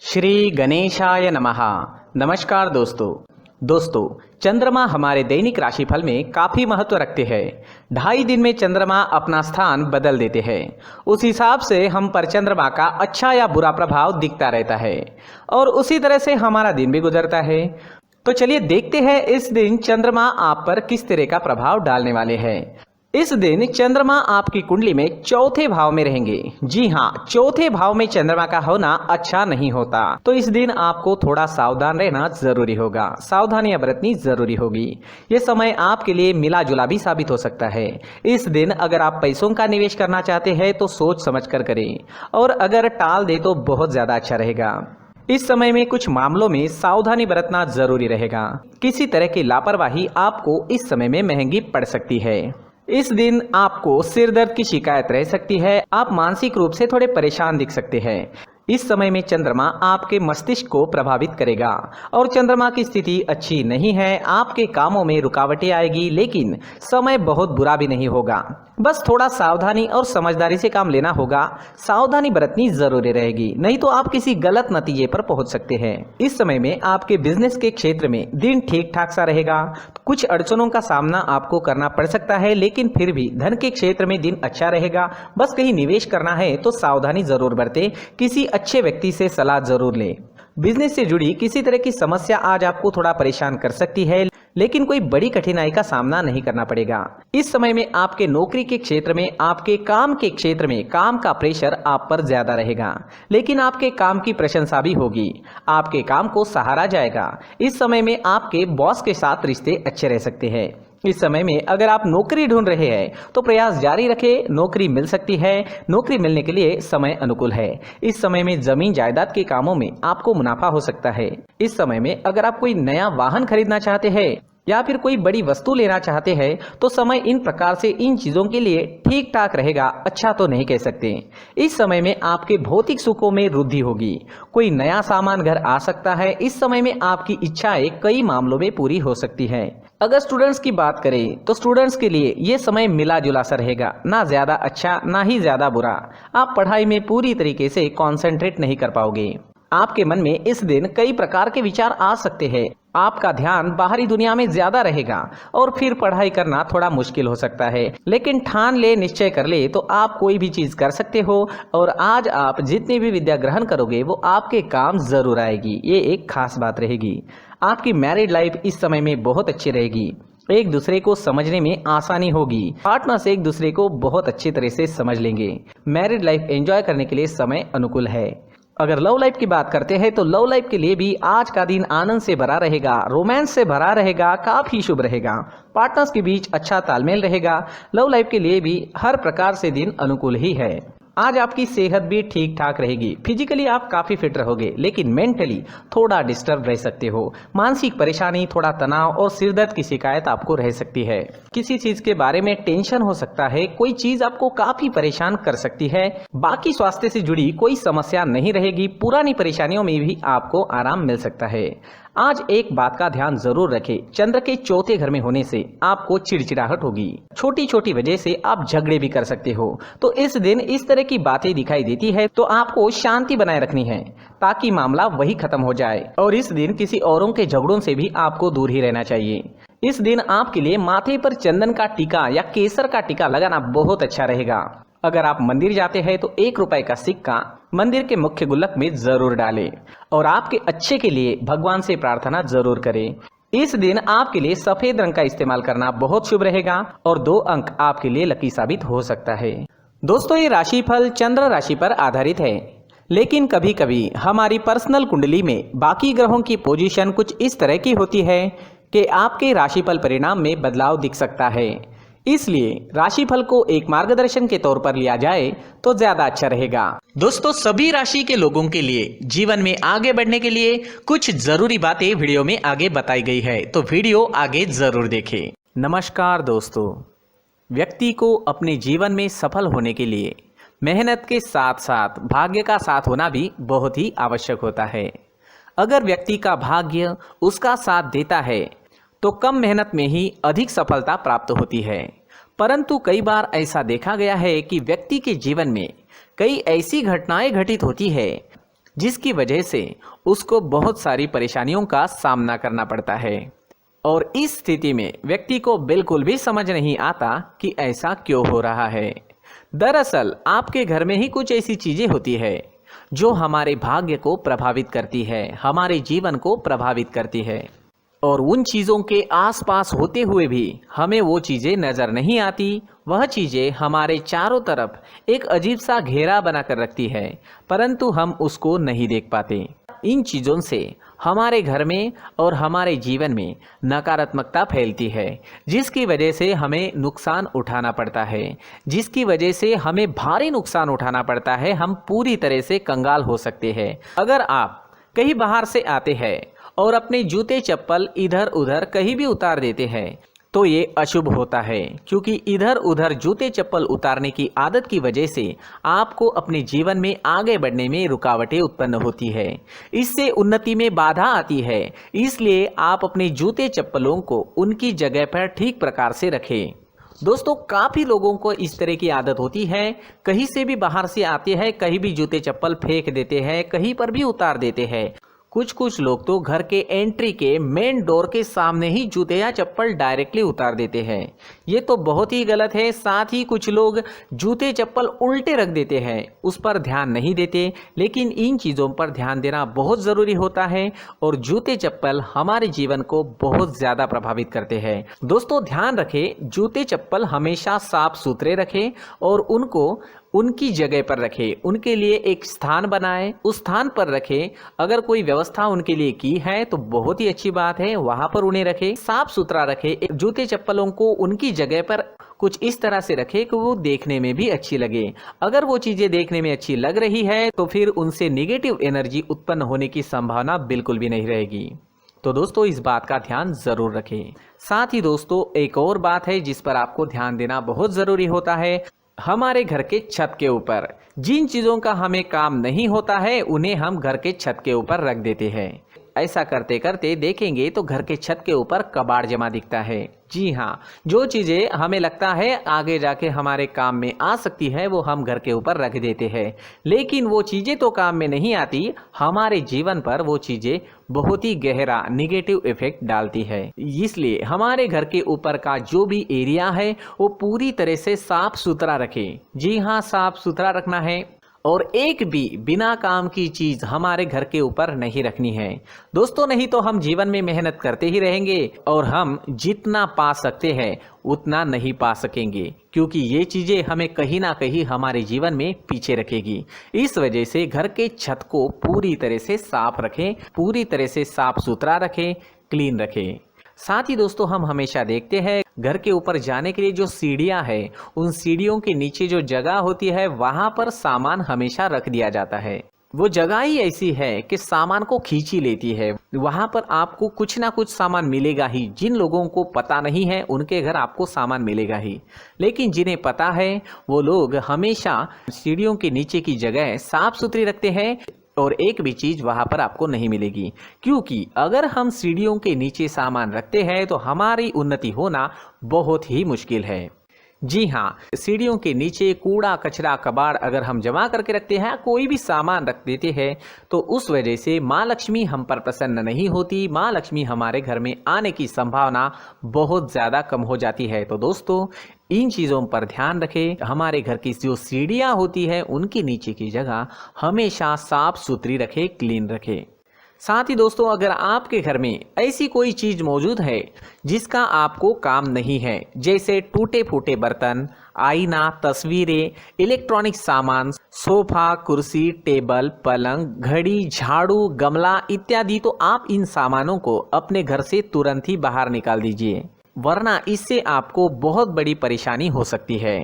श्री गणेशाय नमः। नमस्कार दोस्तों चंद्रमा हमारे दैनिक राशिफल में काफ़ी महत्व रखते हैं। 2.5 दिन में चंद्रमा अपना स्थान बदल देते हैं। उस हिसाब से हम पर चंद्रमा का अच्छा या बुरा प्रभाव दिखता रहता है और उसी तरह से हमारा दिन भी गुजरता है। तो चलिए देखते हैं इस दिन चंद्रमा आप पर किस तरह का प्रभाव डालने वाले हैं। इस दिन चंद्रमा आपकी कुंडली में चौथे भाव में रहेंगे। जी हाँ, चौथे भाव में चंद्रमा का होना अच्छा नहीं होता, तो इस दिन आपको थोड़ा सावधान रहना जरूरी होगा, सावधानियां बरतनी जरूरी होगी। ये समय आपके लिए मिला जुला भी साबित हो सकता है। इस दिन अगर आप पैसों का निवेश करना चाहते हैं तो सोच समझ कर करें, और अगर टाल दे तो बहुत ज्यादा अच्छा रहेगा। इस समय में कुछ मामलों में सावधानी बरतना जरूरी रहेगा। किसी तरह की लापरवाही आपको इस समय में महंगी पड़ सकती है। इस दिन आपको सिर दर्द की शिकायत रह सकती है। आप मानसिक रूप से थोड़े परेशान दिख सकते हैं। इस समय में चंद्रमा आपके मस्तिष्क को प्रभावित करेगा और चंद्रमा की स्थिति अच्छी नहीं है। आपके कामों में रुकावटें आएगी, लेकिन समय बहुत बुरा भी नहीं होगा। बस थोड़ा सावधानी और समझदारी से काम लेना होगा। सावधानी बरतनी जरूरी रहेगी, नहीं तो आप किसी गलत नतीजे पर पहुंच सकते हैं। इस समय में आपके बिजनेस के क्षेत्र में दिन ठीक ठाक सा रहेगा। कुछ अड़चनों का सामना आपको करना पड़ सकता है, लेकिन फिर भी धन के क्षेत्र में दिन अच्छा रहेगा। बस कहीं निवेश करना है तो सावधानी जरूर बरतें। किसी अच्छे व्यक्ति से सलाह जरूर लें। बिजनेस से जुड़ी किसी तरह की समस्या आज आपको थोड़ा परेशान कर सकती है, लेकिन कोई बड़ी कठिनाई का सामना नहीं करना पड़ेगा। इस समय में आपके नौकरी के क्षेत्र में, आपके काम के क्षेत्र में काम का प्रेशर आप पर ज्यादा रहेगा, लेकिन आपके काम की प्रशंसा भी होगी। आपके काम को सराहा जाएगा। इस समय में आपके बॉस के साथ रिश्ते अच्छे रह सकते हैं। इस समय में अगर आप नौकरी ढूंढ रहे हैं तो प्रयास जारी रखें, नौकरी मिल सकती है। नौकरी मिलने के लिए समय अनुकूल है। इस समय में जमीन जायदाद के कामों में आपको मुनाफा हो सकता है। इस समय में अगर आप कोई नया वाहन खरीदना चाहते हैं या फिर कोई बड़ी वस्तु लेना चाहते हैं तो समय इन प्रकार से इन चीजों के लिए ठीक ठाक रहेगा, अच्छा तो नहीं कह सकते। इस समय में आपके भौतिक सुखों में वृद्धि होगी। कोई नया सामान घर आ सकता है। इस समय में आपकी इच्छाएं कई मामलों में पूरी हो सकती है। अगर स्टूडेंट्स की बात करें तो स्टूडेंट्स के लिए ये समय मिला जुला सा रहेगा, ना ज्यादा अच्छा ना ही ज्यादा बुरा। आप पढ़ाई में पूरी तरीके से कॉन्सेंट्रेट नहीं कर पाओगे। आपके मन में इस दिन कई प्रकार के विचार आ सकते हैं। आपका ध्यान बाहरी दुनिया में ज्यादा रहेगा और फिर पढ़ाई करना थोड़ा मुश्किल हो सकता है, लेकिन ठान ले, निश्चय कर ले तो आप कोई भी चीज कर सकते हो। और आज आप जितनी भी विद्या ग्रहण करोगे वो आपके काम जरूर आएगी। ये एक खास बात रहेगी। आपकी मैरिड लाइफ इस समय में बहुत अच्छी रहेगी। एक दूसरे को समझने में आसानी होगी। पार्टनर से एक दूसरे को बहुत अच्छी तरह से समझ लेंगे। मैरिड लाइफ एंजॉय करने के लिए समय अनुकूल है। अगर लव लाइफ की बात करते हैं तो लव लाइफ के लिए भी आज का दिन आनंद से भरा रहेगा, रोमांस से भरा रहेगा, काफी शुभ रहेगा। पार्टनर्स के बीच अच्छा तालमेल रहेगा। लव लाइफ के लिए भी हर प्रकार से दिन अनुकूल ही है। आज आपकी सेहत भी ठीक ठाक रहेगी। फिजिकली आप काफी फिट रहोगे, लेकिन मेंटली थोड़ा डिस्टर्ब रह सकते हो। मानसिक परेशानी, थोड़ा तनाव और सिरदर्द की शिकायत आपको रह सकती है। किसी चीज के बारे में टेंशन हो सकता है। कोई चीज आपको काफी परेशान कर सकती है। बाकी स्वास्थ्य से जुड़ी कोई समस्या नहीं रहेगी। पुरानी परेशानियों में भी आपको आराम मिल सकता है। आज एक बात का ध्यान जरूर रखें, चंद्र के चौथे घर में होने से आपको चिड़चिड़ाहट होगी। छोटी छोटी वजह से आप झगड़े भी कर सकते हो। तो इस दिन इस तरह की बातें दिखाई देती है तो आपको शांति बनाए रखनी है ताकि मामला वही खत्म हो जाए। और इस दिन किसी औरों के झगड़ों से भी आपको दूर ही रहना चाहिए। इस दिन आपके लिए माथे पर चंदन का टीका या केसर का टीका लगाना बहुत अच्छा रहेगा। अगर आप मंदिर जाते हैं तो 1 रुपए का सिक्का मंदिर के मुख्य गुल्लक में जरूर डालें और आपके अच्छे के लिए भगवान से प्रार्थना जरूर करें। इस दिन आपके लिए सफेद रंग का इस्तेमाल करना बहुत शुभ रहेगा और 2 अंक आपके लिए लकी साबित हो सकता है। दोस्तों, ये राशिफल चंद्र राशि पर आधारित है, लेकिन कभी कभी हमारी पर्सनल कुंडली में बाकी ग्रहों की पोजीशन कुछ इस तरह की होती है कि आपके राशिफल परिणाम में बदलाव दिख सकता है। इसलिए राशिफल को एक मार्गदर्शन के तौर पर लिया जाए तो ज्यादा अच्छा रहेगा। दोस्तों, सभी राशि के लोगों के लिए जीवन में आगे बढ़ने के लिए कुछ जरूरी बातें वीडियो में आगे बताई गई है, तो वीडियो आगे जरूर देखें। नमस्कार दोस्तों, व्यक्ति को अपने जीवन में सफल होने के लिए मेहनत के साथ साथ भाग्य का साथ होना भी बहुत ही आवश्यक होता है। अगर व्यक्ति का भाग्य उसका साथ देता है तो कम मेहनत में ही अधिक सफलता प्राप्त होती है। परंतु कई बार ऐसा देखा गया है कि व्यक्ति के जीवन में कई ऐसी घटनाएं घटित होती है जिसकी वजह से उसको बहुत सारी परेशानियों का सामना करना पड़ता है। और इस स्थिति में व्यक्ति को बिल्कुल भी समझ नहीं आता कि ऐसा क्यों हो रहा है। दरअसल आपके घर में ही कुछ ऐसी चीजें होती है जो हमारे भाग्य को प्रभावित करती है, हमारे जीवन को प्रभावित करती है, और उन चीज़ों के आसपास होते हुए भी हमें वो चीज़ें नज़र नहीं आती। वह चीज़ें हमारे चारों तरफ एक अजीब सा घेरा बनाकर रखती है, परंतु हम उसको नहीं देख पाते। इन चीज़ों से हमारे घर में और हमारे जीवन में नकारात्मकता फैलती है, जिसकी वजह से हमें नुकसान उठाना पड़ता है, जिसकी वजह से हमें भारी नुकसान उठाना पड़ता है। हम पूरी तरह से कंगाल हो सकते हैं। अगर आप कहीं बाहर से आते हैं और अपने जूते चप्पल इधर उधर कहीं भी उतार देते हैं तो ये अशुभ होता है, क्योंकि इधर उधर जूते चप्पल उतारने की आदत की वजह से आपको अपने जीवन में आगे बढ़ने में रुकावटें उत्पन्न होती है, इससे उन्नति में बाधा आती है। इसलिए आप अपने जूते चप्पलों को उनकी जगह पर ठीक प्रकार से रखें। दोस्तों, काफ़ी लोगों को इस तरह की आदत होती है, कहीं से भी बाहर से आते हैं कहीं भी जूते चप्पल फेंक देते हैं, कहीं पर भी उतार देते हैं। कुछ लोग तो घर के एंट्री के मेन डोर के सामने ही जूते या चप्पल डायरेक्टली उतार देते हैं। ये तो बहुत ही गलत है। साथ ही कुछ लोग जूते चप्पल उल्टे रख देते हैं, उस पर ध्यान नहीं देते। लेकिन इन चीज़ों पर ध्यान देना बहुत ज़रूरी होता है और जूते चप्पल हमारे जीवन को बहुत ज़्यादा प्रभावित करते हैं। दोस्तों, ध्यान रखें, जूते चप्पल हमेशा साफ सुथरे रखें और उनको उनकी जगह पर रखें। उनके लिए एक स्थान बनाएं, उस स्थान पर रखें। अगर कोई व्यवस्था उनके लिए की है तो बहुत ही अच्छी बात है, वहां पर उन्हें रखें, साफ सुथरा रखें। जूते चप्पलों को उनकी जगह पर कुछ इस तरह से रखें कि वो देखने में भी अच्छी लगे। अगर वो चीजें देखने में अच्छी लग रही है तो फिर उनसे निगेटिव एनर्जी उत्पन्न होने की संभावना बिल्कुल भी नहीं रहेगी। तो दोस्तों, इस बात का ध्यान जरूर रखें। साथ ही दोस्तों, एक और बात है जिस पर आपको ध्यान देना बहुत जरूरी होता है। हमारे घर के छत के ऊपर जिन चीज़ों का हमें काम नहीं होता है उन्हें हम घर के छत के ऊपर रख देते हैं। ऐसा करते करते देखेंगे तो घर के छत के ऊपर कबाड़ जमा दिखता है। जी हाँ, जो चीज़ें हमें लगता है आगे जाके हमारे काम में आ सकती है वो हम घर के ऊपर रख देते हैं, लेकिन वो चीज़ें तो काम में नहीं आती। हमारे जीवन पर वो चीज़ें बहुत ही गहरा निगेटिव इफेक्ट डालती है। इसलिए हमारे घर के ऊपर का जो भी एरिया है वो पूरी तरह से साफ सुथरा रखें। जी हाँ, साफ सुथरा रखना है और एक भी बिना काम की चीज हमारे घर के ऊपर नहीं रखनी है। दोस्तों, नहीं तो हम जीवन में मेहनत करते ही रहेंगे और हम जितना पा सकते हैं उतना नहीं पा सकेंगे, क्योंकि ये चीजें हमें कहीं ना कहीं हमारे जीवन में पीछे रखेगी। इस वजह से घर के छत को पूरी तरह से साफ रखें, पूरी तरह से साफ सुथरा रखें, क्लीन रखें। साथ ही दोस्तों, हम हमेशा देखते हैं घर के ऊपर जाने के लिए जो सीढ़ियां हैं, उन सीढ़ियों के नीचे जो जगह होती है वहां पर सामान हमेशा रख दिया जाता है। वो जगह ही ऐसी है कि सामान को खींच ही लेती है। वहां पर आपको कुछ ना कुछ सामान मिलेगा ही। जिन लोगों को पता नहीं है उनके घर आपको सामान मिलेगा ही, लेकिन जिन्हें पता है वो लोग हमेशा सीढ़ियों के नीचे की जगह साफ सुथरी रखते हैं और एक भी चीज वहां पर आपको नहीं मिलेगी। क्योंकि अगर हम सीढ़ियों के नीचे सामान रखते हैं तो हमारी उन्नति होना बहुत ही मुश्किल है। जी हाँ, सीढ़ियों के नीचे कूड़ा कचरा कबाड़ अगर हम जमा करके रखते हैं, कोई भी सामान रख देते हैं, तो उस वजह से माँ लक्ष्मी हम पर प्रसन्न नहीं होती। माँ लक्ष्मी हमारे घर में आने की संभावना बहुत ज़्यादा कम हो जाती है। तो दोस्तों, इन चीज़ों पर ध्यान रखें। हमारे घर की जो सीढ़ियाँ होती है उनकी नीचे की जगह हमेशा साफ सुथरी रखें, क्लीन रखें। साथ ही दोस्तों, अगर आपके घर में ऐसी कोई चीज मौजूद है जिसका आपको काम नहीं है, जैसे टूटे फूटे बर्तन, आईना, तस्वीरें, इलेक्ट्रॉनिक सामान, सोफा, कुर्सी, टेबल, पलंग, घड़ी, झाड़ू, गमला इत्यादि, तो आप इन सामानों को अपने घर से तुरंत ही बाहर निकाल दीजिए, वरना इससे आपको बहुत बड़ी परेशानी हो सकती है।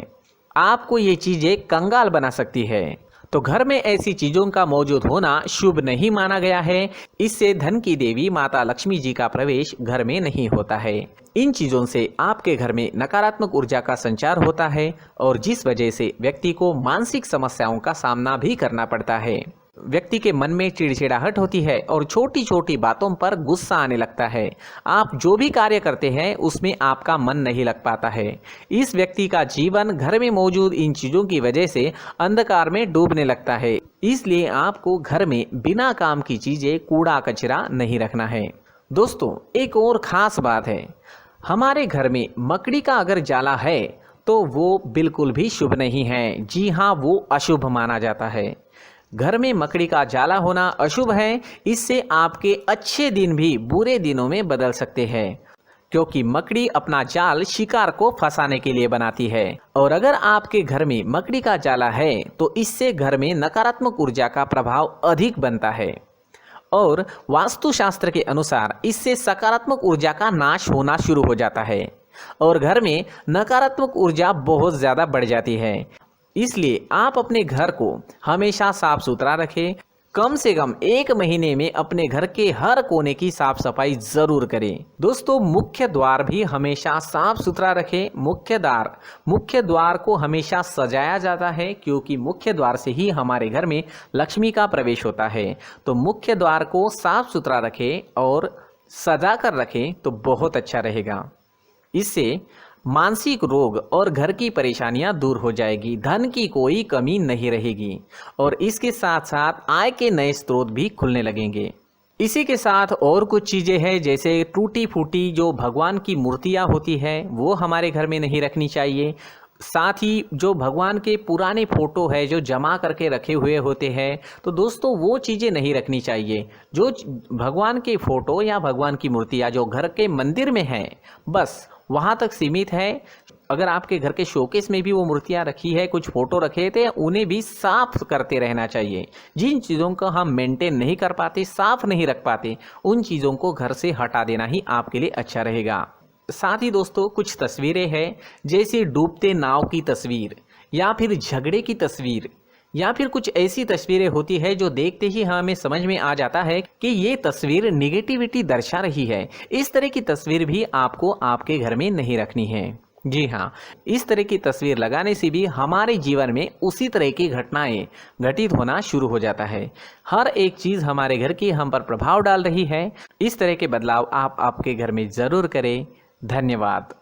आपको ये चीजें कंगाल बना सकती है। तो घर में ऐसी चीजों का मौजूद होना शुभ नहीं माना गया है। इससे धन की देवी माता लक्ष्मी जी का प्रवेश घर में नहीं होता है। इन चीजों से आपके घर में नकारात्मक ऊर्जा का संचार होता है और जिस वजह से व्यक्ति को मानसिक समस्याओं का सामना भी करना पड़ता है। व्यक्ति के मन में चिड़चिड़ाहट होती है और छोटी छोटी बातों पर गुस्सा आने लगता है। आप जो भी कार्य करते हैं उसमें आपका मन नहीं लग पाता है। इस व्यक्ति का जीवन घर में मौजूद इन चीज़ों की वजह से अंधकार में डूबने लगता है। इसलिए आपको घर में बिना काम की चीज़ें, कूड़ा कचरा नहीं रखना है। दोस्तों, एक और ख़ास बात है, हमारे घर में मकड़ी का अगर जाला है तो वो बिल्कुल भी शुभ नहीं है। जी हाँ, वो अशुभ माना जाता है। घर में मकड़ी का जाला होना अशुभ है। इससे आपके अच्छे दिन भी बुरे दिनों में बदल सकते हैं, क्योंकि मकड़ी अपना जाल शिकार को फंसाने के लिए बनाती है। और अगर आपके घर में मकड़ी का जाला है तो इससे घर में नकारात्मक ऊर्जा का प्रभाव अधिक बनता है और वास्तुशास्त्र के अनुसार इससे सकारात्मक ऊर्जा का नाश होना शुरू हो जाता है और घर में नकारात्मक ऊर्जा बहुत ज़्यादा बढ़ जाती है। इसलिए आप अपने घर को हमेशा साफ सुथरा रखें। कम से कम 1 महीने में अपने घर के हर कोने की साफ सफाई जरूर करें। दोस्तों, मुख्य द्वार भी हमेशा साफ सुथरा रखें। मुख्य द्वार को हमेशा सजाया जाता है, क्योंकि मुख्य द्वार से ही हमारे घर में लक्ष्मी का प्रवेश होता है। तो मुख्य द्वार को साफ सुथरा रखें और सजा कर रखें तो बहुत अच्छा रहेगा। इससे मानसिक रोग और घर की परेशानियां दूर हो जाएगी, धन की कोई कमी नहीं रहेगी और इसके साथ साथ आय के नए स्रोत भी खुलने लगेंगे। इसी के साथ और कुछ चीज़ें हैं, जैसे टूटी फूटी जो भगवान की मूर्तियां होती है वो हमारे घर में नहीं रखनी चाहिए। साथ ही जो भगवान के पुराने फोटो है जो जमा करके रखे हुए होते हैं, तो दोस्तों वो चीज़ें नहीं रखनी चाहिए। जो भगवान के फोटो या भगवान की मूर्तियाँ जो घर के मंदिर में हैं, बस वहाँ तक सीमित है। अगर आपके घर के शोकेस में भी वो मूर्तियाँ रखी है, कुछ फोटो रखे थे, उन्हें भी साफ करते रहना चाहिए। जिन चीज़ों को हम मेंटेन नहीं कर पाते, साफ नहीं रख पाते, उन चीज़ों को घर से हटा देना ही आपके लिए अच्छा रहेगा। साथ ही दोस्तों, कुछ तस्वीरें हैं, जैसे डूबते नाव की तस्वीर या फिर झगड़े की तस्वीर या फिर कुछ ऐसी तस्वीरें होती है जो देखते ही हमें समझ में आ जाता है कि ये तस्वीर निगेटिविटी दर्शा रही है। इस तरह की तस्वीर भी आपको आपके घर में नहीं रखनी है। जी हाँ, इस तरह की तस्वीर लगाने से भी हमारे जीवन में उसी तरह की घटनाएं घटित होना शुरू हो जाता है। हर एक चीज़ हमारे घर की हम पर प्रभाव डाल रही है। इस तरह के बदलाव आप आपके घर में ज़रूर करें। धन्यवाद।